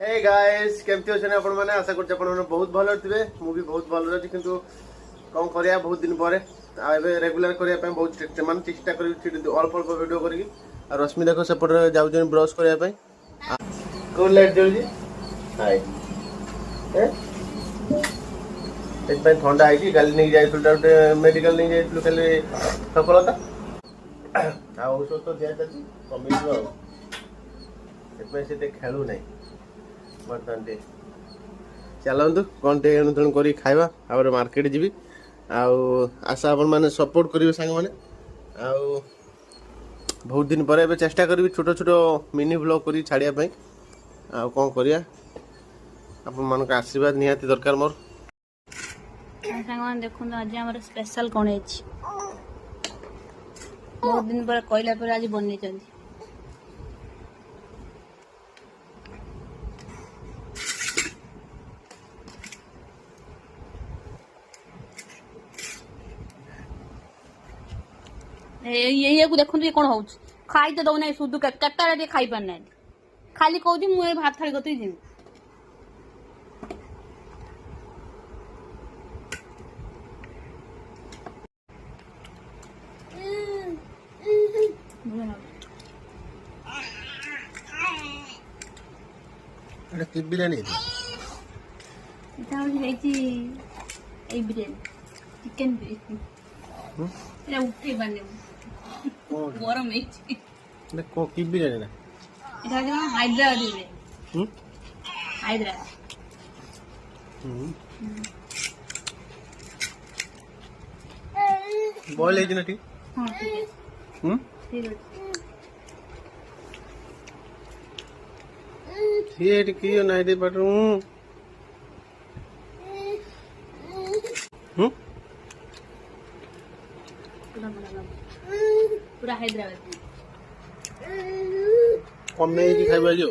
hey guys केमती अछन आपण माने आशा करछ आपण माने बहुत भलो थिबे मु भी बहुत भलो अछि किंतु कोन करिया बहुत दिन परे आ एबे रेगुलर करिया पे बहुत चेष्टा करी अल्प अल्प वीडियो करी आ रश्मि देखो सेपट जाउ जन ब्रश करिया पे को लाइट जल जी हाय ए एक पे ठंडा है कि गाली नहीं जाय तुलटा मेडिकल नहीं जाय तुल खाली सफलता आ औषध तो दिया जाती कमी जो एक पे से खेलू नहीं बर्तन टे चलतु कौन टे एणुतेणु कर खावा आवर मार्केट जी आशा आपण मैंने सपोर्ट करेंगे सांग मैंने बहुत दिन पर ए चेष्टा करी छोट छोट मिनी ब्लॉग कर छाड़ापी आ कौन करिया आपण मान आशीर्वाद निहाती दरकार मोर देखो आज आम स्पेशल कौन है बहुत दिन पर कहला पर आज बन ये को देखो ये कौन हो खाई तो दौना शुद्ध कट्टा खाई पार ना खाली कहती मुझे भात थाली कत जी कि बिरयानी बिरयानी चिकेन बिरयानी उठे बने गरम को कि बिरयानी ना এটা হায়দ্রাবাদি হায়দ্রাবাদ বল এই দিনটি হ্যাঁ ঠিক আছে ঠিক আছে ये की नहीं दे पड़ पूरा हैदराबाद कम में खाइबा जो